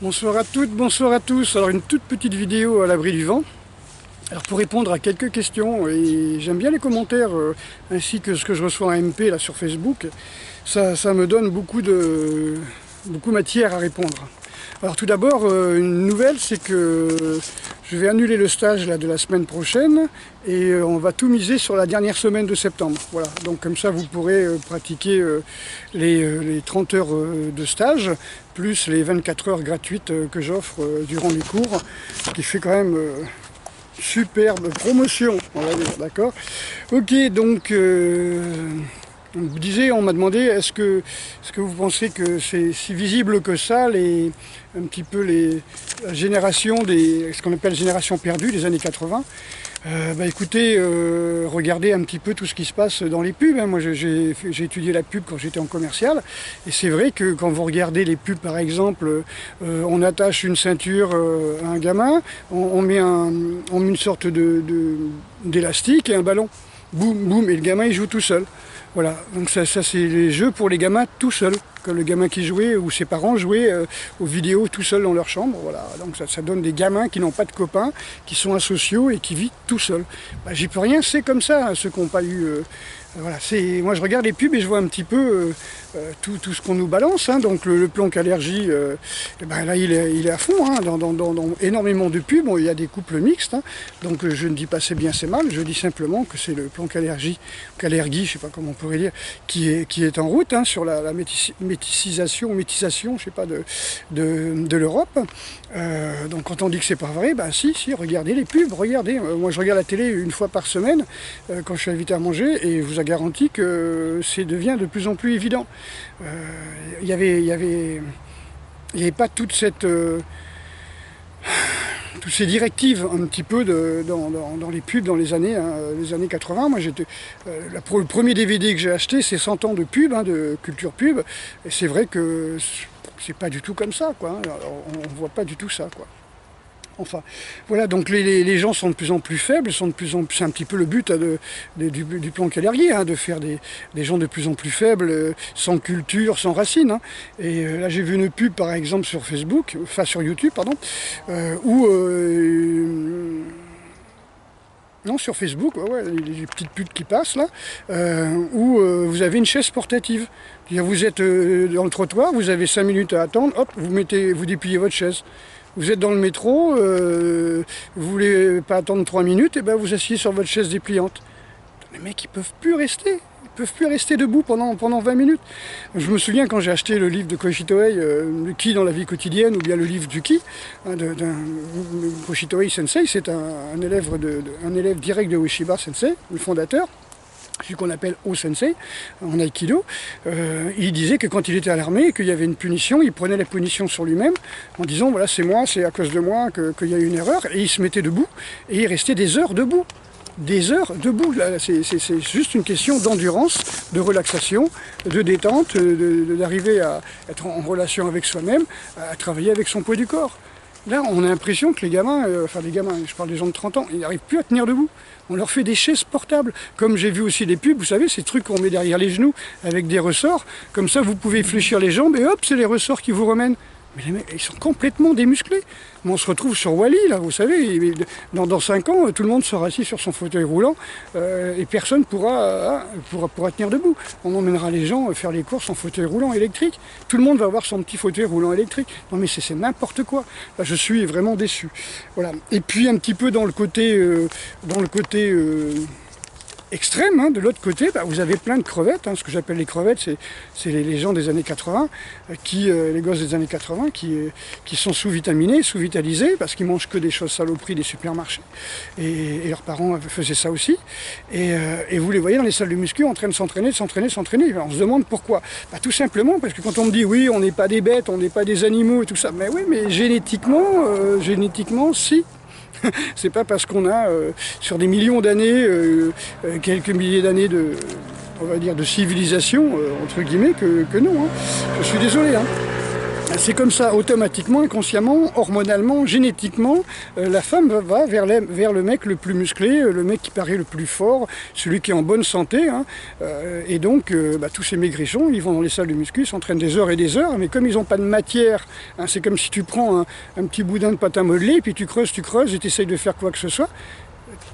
Bonsoir à toutes, bonsoir à tous. Alors une toute petite vidéo à l'abri du vent. Alors pour répondre à quelques questions, et j'aime bien les commentaires ainsi que ce que je reçois en MP là sur Facebook, ça me donne beaucoup matière à répondre. Alors tout d'abord, une nouvelle, c'est que je vais annuler le stage là, de la semaine prochaine et on va tout miser sur la dernière semaine de septembre. Voilà, donc comme ça vous pourrez pratiquer les 30 heures de stage, plus les 24 heures gratuites que j'offre durant les cours, ce qui fait quand même superbe promotion, on va dire, d'accord. Ok, donc vous disiez, on m'a demandé, est-ce que vous pensez que c'est si visible que ça, un petit peu la génération ce qu'on appelle génération perdue des années 80. Écoutez, regardez un petit peu tout ce qui se passe dans les pubs. Hein. Moi, j'ai étudié la pub quand j'étais en commercial, et c'est vrai que quand vous regardez les pubs, par exemple, on attache une ceinture à un gamin, on met une sorte d'élastique et un ballon. Boum, boum, et le gamin il joue tout seul. Voilà, donc ça c'est les jeux pour les gamins tout seuls, comme le gamin qui jouait ou ses parents jouaient aux vidéos tout seuls dans leur chambre. Voilà, donc ça donne des gamins qui n'ont pas de copains, qui sont asociaux et qui vivent tout seuls. Bah, j'y peux rien, c'est comme ça, hein, ceux qui n'ont pas eu... voilà, moi je regarde les pubs et je vois un petit peu tout ce qu'on nous balance, hein. Donc le Plonk allergie, là il est à fond, hein, dans énormément de pubs. Bon, il y a des couples mixtes, hein, donc je ne dis pas c'est bien c'est mal, je dis simplement que c'est le Plonk allergie, allergie, je sais pas comment on pourrait dire, qui est en route, hein, sur la métisation, je sais pas, de l'Europe. Donc quand on dit que c'est pas vrai, ben si, regardez les pubs, regardez. Moi je regarde la télé une fois par semaine quand je suis invité à manger, et je vous garantis que ça devient de plus en plus évident. Il y avait pas toute cette toutes ces directives un petit peu dans les pubs dans les années 80. Moi, le premier DVD que j'ai acheté, c'est 100 ans de pub, hein, de culture pub. Et c'est vrai que c'est pas du tout comme ça, quoi. On voit pas du tout ça, quoi. Enfin, voilà, donc les gens sont de plus en plus faibles, c'est un petit peu le but du Plonk allergie, hein, de faire des gens de plus en plus faibles, sans culture, sans racines. Hein. Et là, j'ai vu une pub, par exemple, sur Facebook, enfin sur YouTube, pardon, où... non, sur Facebook, ouais, les petites pubs qui passent là, où vous avez une chaise portative. Vous êtes dans le trottoir, vous avez 5 minutes à attendre, hop, vous dépliez votre chaise. Vous êtes dans le métro, vous voulez pas attendre 3 minutes, et ben vous asseyez sur votre chaise dépliante. Les mecs, ils peuvent plus rester. Ils peuvent plus rester debout pendant 20 minutes. Je me souviens quand j'ai acheté le livre de Koji Toei, le Ki dans la vie quotidienne, ou bien le livre du Ki, hein, Koji Toei Sensei, c'est un élève direct de Ueshiba Sensei, le fondateur, celui qu'on appelle O-sensei en aïkido. Il disait que quand il était à l'armée, qu'il y avait une punition, il prenait la punition sur lui-même en disant voilà, c'est moi, c'est à cause de moi qu'il y a eu une erreur, et il se mettait debout et il restait des heures debout. Des heures debout. C'est juste une question d'endurance, de relaxation, de détente, d'arriver à être en relation avec soi-même, à travailler avec son poids du corps. Là, on a l'impression que les gamins, je parle des gens de 30 ans, ils n'arrivent plus à tenir debout. On leur fait des chaises portables. Comme j'ai vu aussi des pubs, vous savez, ces trucs qu'on met derrière les genoux avec des ressorts. Comme ça, vous pouvez fléchir les jambes et hop, c'est les ressorts qui vous remènent. Mais les mecs, ils sont complètement démusclés. Mais on se retrouve sur Wall-E, là, vous savez, dans 5 ans, tout le monde sera assis sur son fauteuil roulant et personne pourra tenir debout. On emmènera les gens faire les courses en fauteuil roulant électrique. Tout le monde va avoir son petit fauteuil roulant électrique. Non mais c'est n'importe quoi. Là, je suis vraiment déçu. Voilà. Et puis un petit peu dans le côté extrême, hein, de l'autre côté, vous avez plein de crevettes, hein. Ce que j'appelle les crevettes, c'est les gens des années 80, les gosses des années 80 qui sont sous-vitaminés, sous-vitalisés, parce qu'ils mangent que des choses saloperies des supermarchés, et leurs parents faisaient ça aussi, et vous les voyez dans les salles de muscu en train de s'entraîner. Alors, on se demande pourquoi. Tout simplement parce que quand on me dit oui, on n'est pas des bêtes, on n'est pas des animaux et tout ça, mais oui, mais génétiquement, si. C'est pas parce qu'on a sur des millions d'années, quelques milliers d'années on va dire de civilisation, entre guillemets, que non. Hein. Je suis désolé. Hein. C'est comme ça, automatiquement, inconsciemment, hormonalement, génétiquement, la femme va vers le mec le plus musclé, le mec qui paraît le plus fort, celui qui est en bonne santé. Hein. Et donc, tous ces maigrichons, ils vont dans les salles de muscu, ils s'entraînent des heures et des heures, mais comme ils n'ont pas de matière, hein, c'est comme si tu prends un petit boudin de pâte à modeler, puis tu creuses, et tu essayes de faire quoi que ce soit.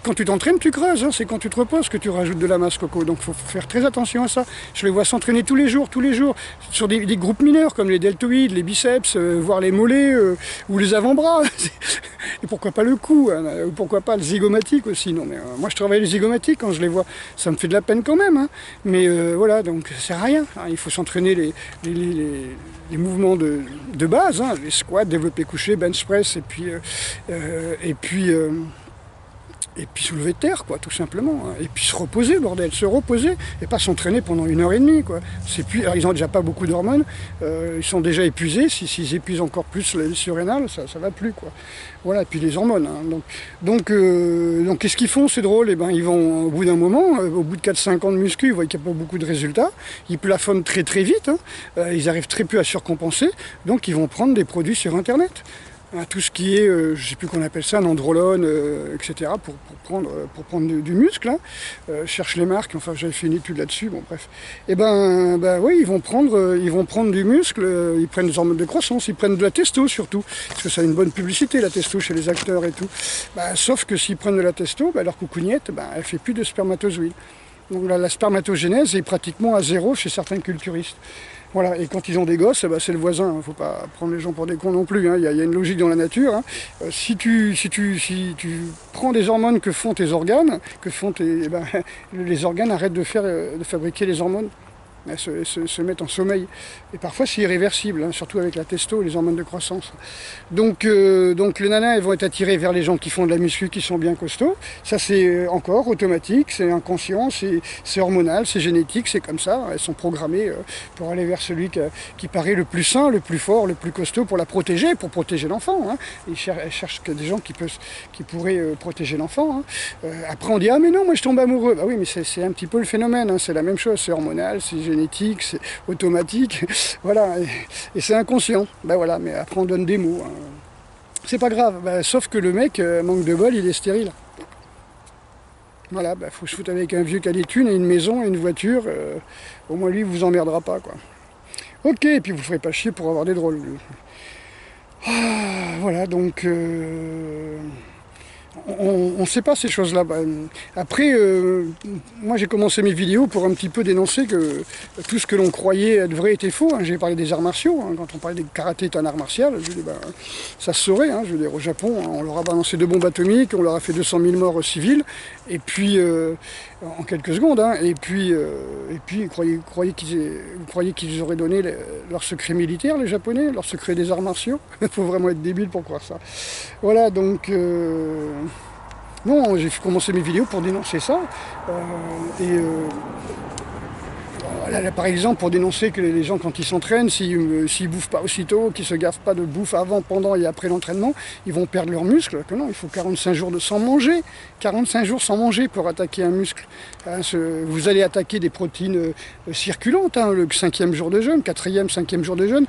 Quand tu t'entraînes, tu creuses, hein, c'est quand tu te reposes que tu rajoutes de la masse, Coco. Donc il faut faire très attention à ça. Je les vois s'entraîner tous les jours, sur des groupes mineurs comme les deltoïdes, les biceps, voire les mollets ou les avant-bras. Et pourquoi pas le cou, hein, ou pourquoi pas le zygomatique aussi. Non, mais, moi je travaille les zygomatiques quand je les vois, ça me fait de la peine quand même. Hein. Mais voilà, donc ça sert à rien. Hein. Il faut s'entraîner les mouvements de base, hein, les squats, développé couché, bench press, et puis soulever de terre, quoi, tout simplement. Et puis se reposer, bordel, se reposer, et pas s'entraîner pendant 1h30, quoi. Alors, ils n'ont déjà pas beaucoup d'hormones, ils sont déjà épuisés, s'ils épuisent encore plus les surrénales, ça va plus, quoi. Voilà, et puis les hormones. Hein. Donc qu'est-ce qu'ils font, c'est drôle, ils vont, au bout d'un moment, au bout de 4-5 ans de muscu, ils voient qu'il n'y a pas beaucoup de résultats, ils plafonnent très très vite, hein. Ils arrivent très peu à surcompenser, donc ils vont prendre des produits sur Internet. Tout ce qui est, je ne sais plus qu'on appelle ça, un androlone, etc., pour prendre du muscle. Hein. Cherche les marques, enfin j'avais fait une étude là-dessus, bon bref. Et oui, ils vont prendre du muscle, ils prennent des hormones de croissance, ils prennent de la testo surtout, parce que ça a une bonne publicité la testo chez les acteurs et tout. Sauf que s'ils prennent de la testo, leur coucougnette, elle fait plus de spermatozoïdes. Donc la spermatogénèse est pratiquement à zéro chez certains culturistes. Voilà, et quand ils ont des gosses, c'est le voisin, il ne faut pas prendre les gens pour des cons non plus, hein. Il y a une logique dans la nature. Hein. Si tu prends des hormones que font tes organes, les organes arrêtent de fabriquer les hormones. Elles se mettent en sommeil. Et parfois c'est irréversible, hein, surtout avec la testo, les hormones de croissance. Donc les nanas, elles vont être attirées vers les gens qui font de la muscu, qui sont bien costauds. Ça c'est encore automatique, c'est inconscient, c'est hormonal, c'est génétique, c'est comme ça. Elles sont programmées pour aller vers celui qui paraît le plus sain, le plus fort, le plus costaud pour la protéger, pour protéger l'enfant. Hein. Elles cherchent des gens qui pourraient protéger l'enfant. Hein. Après on dit, ah mais non, moi je tombe amoureux. Bah oui, mais c'est un petit peu le phénomène, hein. C'est la même chose, c'est hormonal, c'est génétique, c'est automatique, voilà, et c'est inconscient. Voilà, mais après on donne des mots. Hein. C'est pas grave, sauf que le mec, manque de bol, il est stérile. Voilà, faut se foutre avec un vieux qui a des thunes et une maison et une voiture, au moins lui, il vous emmerdera pas, quoi. Ok, et puis vous ne ferez pas chier pour avoir des drôles. Voilà, donc... on ne sait pas ces choses-là. Après, moi j'ai commencé mes vidéos pour un petit peu dénoncer que tout ce que l'on croyait être vrai était faux. Hein. J'ai parlé des arts martiaux. Hein. Quand on parlait des karaté est un art martial, je dis, ça se saurait. Hein. Je veux dire, au Japon, hein, on leur a balancé 2 bombes atomiques, on leur a fait 200 000 morts civils, et puis en quelques secondes. Hein. Et puis vous croyez qu'ils auraient donné leur secret militaire, les Japonais, leur secret des arts martiaux? Il faut vraiment être débile pour croire ça. Voilà, donc... non, j'ai commencé mes vidéos pour dénoncer ça. Là, par exemple, pour dénoncer que les gens, quand ils s'entraînent, s'ils bouffent pas aussitôt, qu'ils se gavent pas de bouffe avant, pendant et après l'entraînement, ils vont perdre leurs muscles. Que non, il faut 45 jours sans manger. 45 jours sans manger pour attaquer un muscle. Hein, vous allez attaquer des protéines circulantes, hein, le 5e jour de jeûne, 4e, 5e jour de jeûne.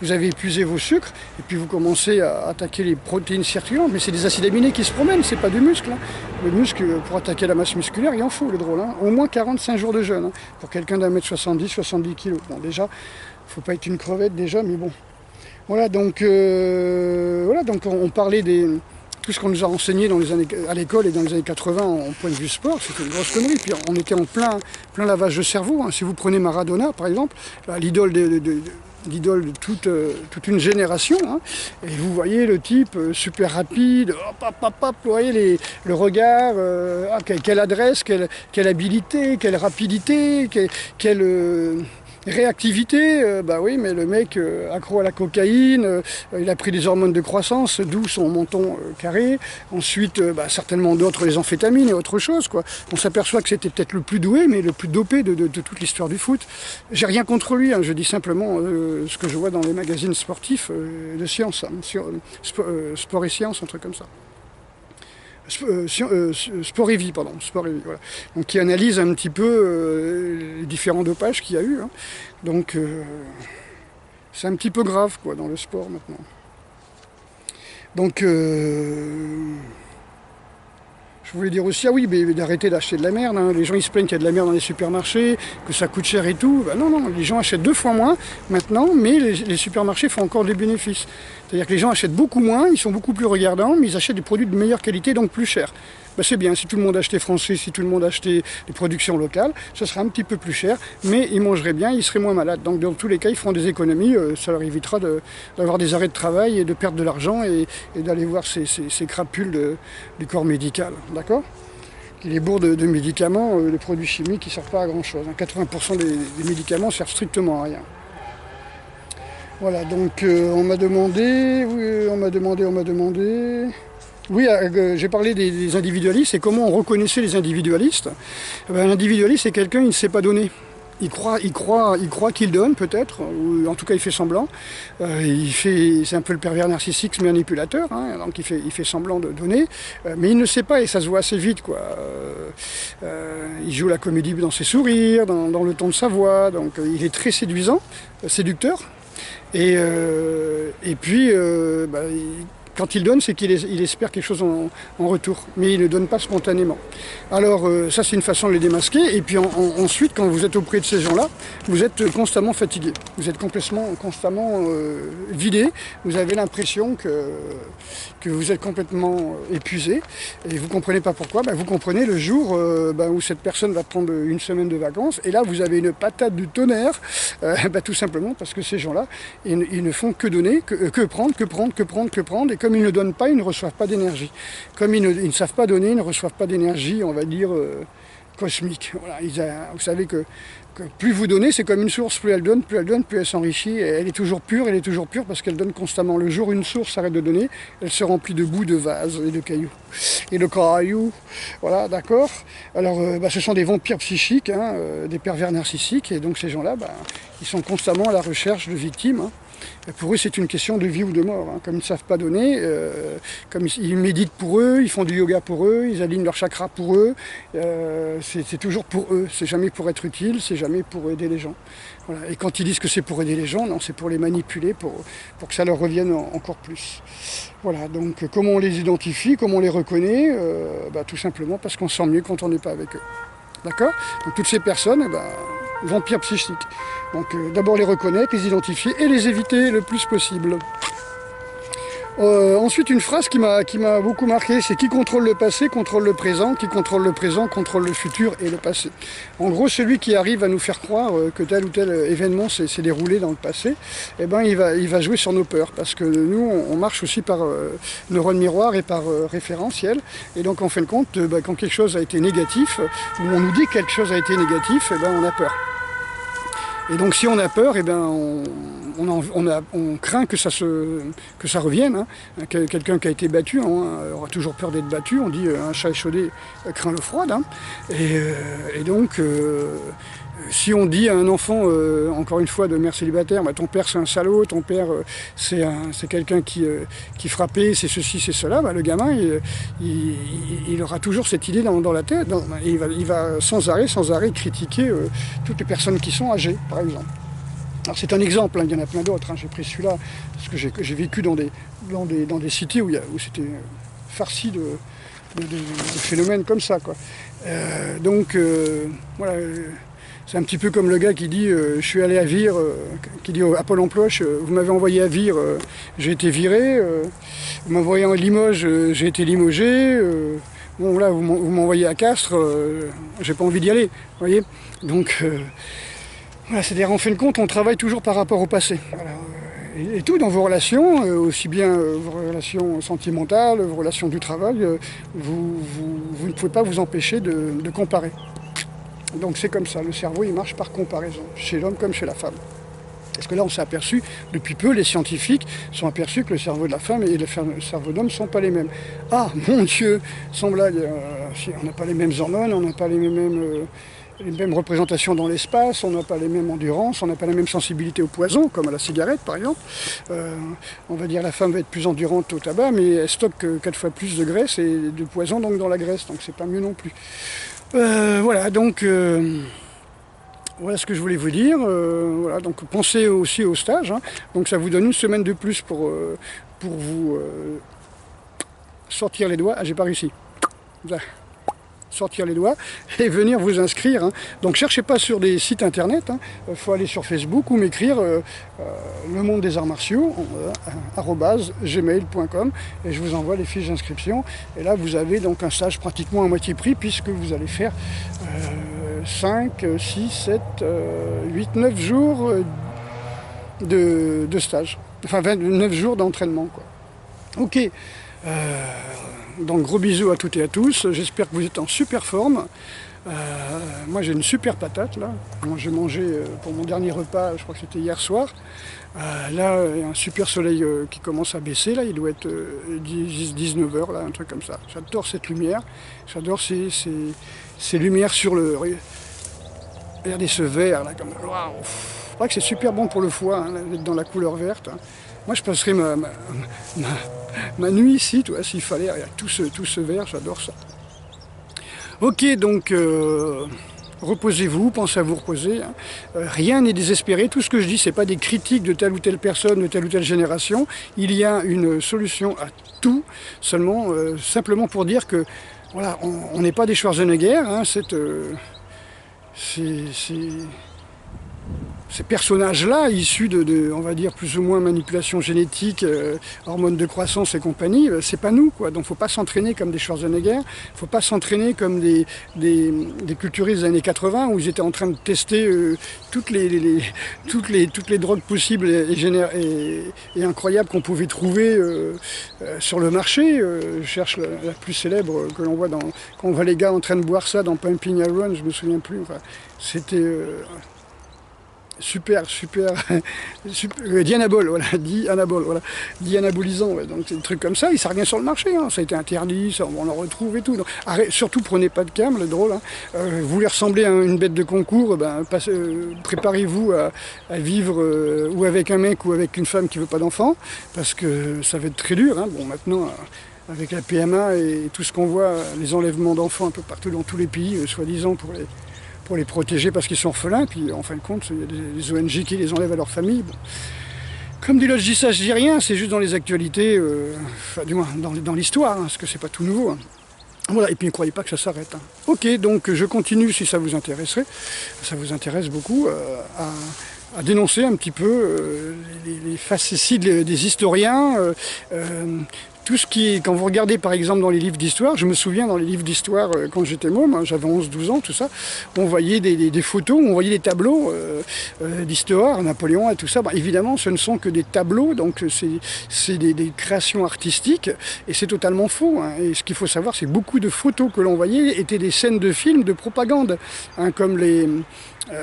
Vous avez épuisé vos sucres, et puis vous commencez à attaquer les protéines circulantes. Mais c'est des acides aminés qui se promènent, c'est pas du muscle. Hein. Le muscle, pour attaquer la masse musculaire, il en faut, le drôle. Hein. Au moins 45 jours de jeûne. Hein, pour quelqu'un d'1m70, 70 kg. Bon, déjà, il ne faut pas être une crevette déjà, mais bon. Voilà, donc on parlait tout ce qu'on nous a renseigné à l'école et dans les années 80 en point de vue sport, c'était une grosse connerie. Puis on était en plein lavage de cerveau. Hein. Si vous prenez Maradona, par exemple, l'idole de toute une génération, hein, et vous voyez le type super rapide, vous voyez le regard, quelle adresse, quelle habilité, quelle rapidité, quelle réactivité, oui, mais le mec accro à la cocaïne, il a pris des hormones de croissance, d'où son menton carré, ensuite certainement d'autres, les amphétamines et autre chose, quoi. On s'aperçoit que c'était peut-être le plus doué, mais le plus dopé de toute l'histoire du foot. J'ai rien contre lui, hein, je dis simplement ce que je vois dans les magazines sportifs de science, hein, sport et science, un truc comme ça. Sport et vie, voilà. Donc qui analyse un petit peu les différents dopages qu'il y a eu. Hein. Donc c'est un petit peu grave quoi dans le sport maintenant. Donc je voulais dire aussi, ah oui, mais d'arrêter d'acheter de la merde. Hein. Les gens ils se plaignent qu'il y a de la merde dans les supermarchés, que ça coûte cher et tout. Ben non, non, les gens achètent 2 fois moins maintenant, mais les supermarchés font encore des bénéfices. C'est-à-dire que les gens achètent beaucoup moins, ils sont beaucoup plus regardants, mais ils achètent des produits de meilleure qualité, donc plus chers. Ben c'est bien, si tout le monde achetait français, si tout le monde achetait des productions locales, ça serait un petit peu plus cher, mais ils mangeraient bien, ils seraient moins malades. Donc dans tous les cas, ils feront des économies, ça leur évitera d'avoir des arrêts de travail et de perdre de l'argent et d'aller voir ces crapules du corps médical, d'accord? Il est bourre de médicaments, de produits chimiques qui ne servent pas à grand chose. 80% des médicaments servent strictement à rien. Voilà, donc on m'a demandé, oui, j'ai parlé des individualistes et comment on reconnaissait les individualistes. L'individualiste, c'est quelqu'un qui ne sait pas donner. Il croit qu'il donne peut-être, ou en tout cas il fait semblant. C'est un peu le pervers narcissique manipulateur, hein, donc il fait semblant de donner, mais il ne sait pas et ça se voit assez vite quoi. Il joue la comédie dans ses sourires, dans le ton de sa voix, donc il est très séducteur. Et puis quand il donne, c'est qu'il espère quelque chose en retour, mais il ne donne pas spontanément. Alors ça c'est une façon de les démasquer, et puis ensuite quand vous êtes auprès de ces gens-là, vous êtes constamment fatigué, vous êtes constamment vidé, vous avez l'impression que vous êtes complètement épuisé, et vous ne comprenez pas pourquoi. Vous comprenez le jour où cette personne va prendre une semaine de vacances, et là vous avez une patate du tonnerre, tout simplement parce que ces gens-là, ils ne font que donner, que prendre, et comme ils ne donnent pas, ils ne reçoivent pas d'énergie. Comme ils ne savent pas donner, ils ne reçoivent pas d'énergie, on va dire, cosmique. Voilà, vous savez que plus vous donnez, c'est comme une source, plus elle donne, plus elle s'enrichit. Elle est toujours pure parce qu'elle donne constamment. Le jour où une source arrête de donner, elle se remplit de boue, de vases et de cailloux. Et de cailloux, voilà, d'accord. Alors, ce sont des vampires psychiques, hein, des pervers narcissiques, et donc ces gens-là, ils sont constamment à la recherche de victimes. Hein. Et pour eux, c'est une question de vie ou de mort. Hein. Comme ils ne savent pas donner, comme ils méditent pour eux, ils font du yoga pour eux, ils alignent leurs chakras pour eux. C'est toujours pour eux. C'est jamais pour être utile, c'est jamais pour aider les gens. Voilà. Et quand ils disent que c'est pour aider les gens, non, c'est pour les manipuler, pour que ça leur revienne encore plus. Voilà. Donc, comment on les identifie, comment on les reconnaît, tout simplement parce qu'on se sent mieux quand on n'est pas avec eux. D'accord? Donc, toutes ces personnes, vampires psychiques. Donc d'abord les reconnaître, les identifier et les éviter le plus possible. Ensuite une phrase qui m'a beaucoup marqué, c'est qui contrôle le passé contrôle le présent, qui contrôle le présent contrôle le futur et le passé. En gros, celui qui arrive à nous faire croire que tel ou tel événement s'est déroulé dans le passé, il va jouer sur nos peurs, parce que nous on marche aussi par neurones miroirs et par référentiel, et donc en fin de compte, quand quelque chose a été négatif, ou on nous dit que quelque chose a été négatif, on a peur. Et donc si on a peur, on craint que ça revienne. Hein. Quelqu'un qui a été battu aura toujours peur d'être battu. On dit un chat échaudé craint l'eau froide. Hein. Et donc si on dit à un enfant, encore une fois de mère célibataire, ton père c'est un salaud, ton père c'est quelqu'un qui frappait, c'est ceci, c'est cela, le gamin il aura toujours cette idée dans la tête, et il va sans arrêt critiquer toutes les personnes qui sont âgées, par exemple. Alors c'est un exemple, hein, il y en a plein d'autres, hein, j'ai pris celui-là, parce que j'ai vécu dans des cités où c'était farci de phénomènes comme ça, quoi. Voilà. C'est un petit peu comme le gars qui dit je suis allé à Vire, qui dit à Pôle emploi, vous m'avez envoyé à Vire, j'ai été viré, vous m'envoyez en Limoges, j'ai été limogé, bon là vous m'envoyez à Castres, j'ai pas envie d'y aller, vous voyez. Donc voilà, c'est-à-dire en fin de compte on travaille toujours par rapport au passé. Voilà. Et tout dans vos relations, aussi bien vos relations sentimentales, vos relations du travail, vous ne pouvez pas vous empêcher de comparer. Donc c'est comme ça, le cerveau il marche par comparaison, chez l'homme comme chez la femme. Parce que là on s'est aperçu, depuis peu les scientifiques sont aperçus que le cerveau de la femme et le cerveau d'homme ne sont pas les mêmes. Ah mon Dieu, sans blague, on n'a pas les mêmes hormones, on n'a pas les mêmes représentations dans l'espace, on n'a pas les mêmes endurances, on n'a pas la même sensibilité au poison, comme à la cigarette par exemple. On va dire la femme va être plus endurante au tabac, mais elle stocke 4 fois plus de graisse et de poison donc dans la graisse, donc c'est pas mieux non plus. Voilà, donc Voilà ce que je voulais vous dire. Voilà, donc pensez aussi au stage, hein. Donc ça vous donne une semaine de plus pour vous sortir les doigts. Ah, j'ai pas réussi. Sortir les doigts et venir vous inscrire, hein. Donc cherchez pas sur des sites internet, hein. Faut aller sur Facebook ou m'écrire le monde des arts martiaux @gmail.com et je vous envoie les fiches d'inscription. Et là vous avez donc un stage pratiquement à moitié prix puisque vous allez faire 5, 6, 7, 8, 9 jours de stage, enfin 29 jours d'entraînement, quoi. Ok. Donc gros bisous à toutes et à tous, j'espère que vous êtes en super forme. Moi j'ai une super patate là, moi j'ai mangé pour mon dernier repas, je crois que c'était hier soir. Là il y a un super soleil qui commence à baisser, là il doit être 19 h là, un truc comme ça. J'adore cette lumière, j'adore ces lumières sur le... Regardez ce vert là, comme... Waouh. Je crois que c'est super bon pour le foie, hein, d'être dans la couleur verte, hein. Moi je passerai ma nuit ici, s'il fallait, regarde, tout ce vert, j'adore ça. Ok, donc reposez-vous, pensez à vous reposer, hein. Rien n'est désespéré, tout ce que je dis, c'est pas des critiques de telle ou telle personne, de telle ou telle génération. Il y a une solution à tout, seulement, simplement pour dire que, voilà, on n'est pas des Schwarzenegger, hein, ces personnages-là, issus de, on va dire, plus ou moins manipulation génétique, hormones de croissance et compagnie, c'est pas nous, quoi. Donc faut pas s'entraîner comme des Schwarzenegger, faut pas s'entraîner comme des culturistes des années 80 où ils étaient en train de tester toutes les drogues possibles et incroyables qu'on pouvait trouver sur le marché. Je cherche la plus célèbre que l'on voit quand on voit les gars en train de boire ça dans Pumping Iron, je me souviens plus, enfin, c'était... super, Dianabol, voilà, dianabolisant, ouais, donc c'est des trucs comme ça, il ne sert à rien sur le marché, hein. Ça a été interdit, ça, on en retrouve et tout. Donc, surtout prenez pas de cam, le drôle, hein. Vous voulez ressembler à une bête de concours, ben, préparez-vous à vivre ou avec un mec ou avec une femme qui veut pas d'enfant, parce que ça va être très dur, hein. Bon, maintenant... avec la PMA et tout ce qu'on voit, les enlèvements d'enfants un peu partout dans tous les pays, soi-disant pour les protéger parce qu'ils sont orphelins, puis en fin de compte, il y a des ONG qui les enlèvent à leur famille. Bon. Comme dit l'autre, je dis ça, je dis rien, c'est juste dans les actualités, enfin, du moins dans l'histoire, hein, parce que c'est pas tout nouveau, hein. Voilà, et puis ne croyez pas que ça s'arrête, hein. Ok, donc je continue si ça vous intéresserait, ça vous intéresse beaucoup, à dénoncer un petit peu les facéties des historiens, tout ce qui est, quand vous regardez par exemple dans les livres d'histoire, je me souviens dans les livres d'histoire quand j'étais môme, hein, j'avais 11-12 ans, tout ça, on voyait des photos, on voyait des tableaux d'histoire, Napoléon et tout ça. Bah, évidemment, ce ne sont que des tableaux, donc c'est des créations artistiques, et c'est totalement faux, hein. Et ce qu'il faut savoir, c'est que beaucoup de photos que l'on voyait étaient des scènes de films de propagande, hein, comme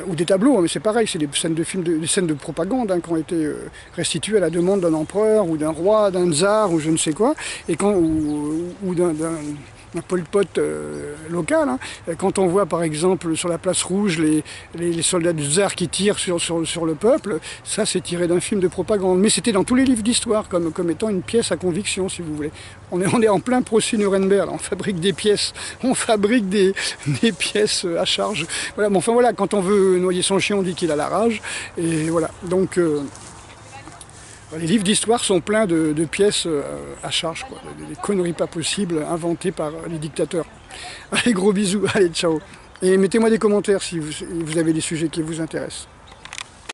ou des tableaux, hein, mais c'est pareil, c'est des scènes de films, des scènes de propagande, hein, qui ont été restituées à la demande d'un empereur ou d'un roi, d'un tsar ou je ne sais quoi, et ou d'un Pol Pot local, hein. Quand on voit par exemple sur la place rouge les soldats du tsar qui tirent sur le peuple, ça c'est tiré d'un film de propagande, mais c'était dans tous les livres d'histoire comme étant une pièce à conviction, si vous voulez. On est en plein procès Nuremberg, là. On fabrique des pièces, des pièces à charge. Voilà, mais enfin voilà, quand on veut noyer son chien, on dit qu'il a la rage, et voilà, donc... les livres d'histoire sont pleins de pièces à charge, quoi. Des conneries pas possibles inventées par les dictateurs. Allez, gros bisous, allez, ciao. Et mettez-moi des commentaires si vous avez des sujets qui vous intéressent.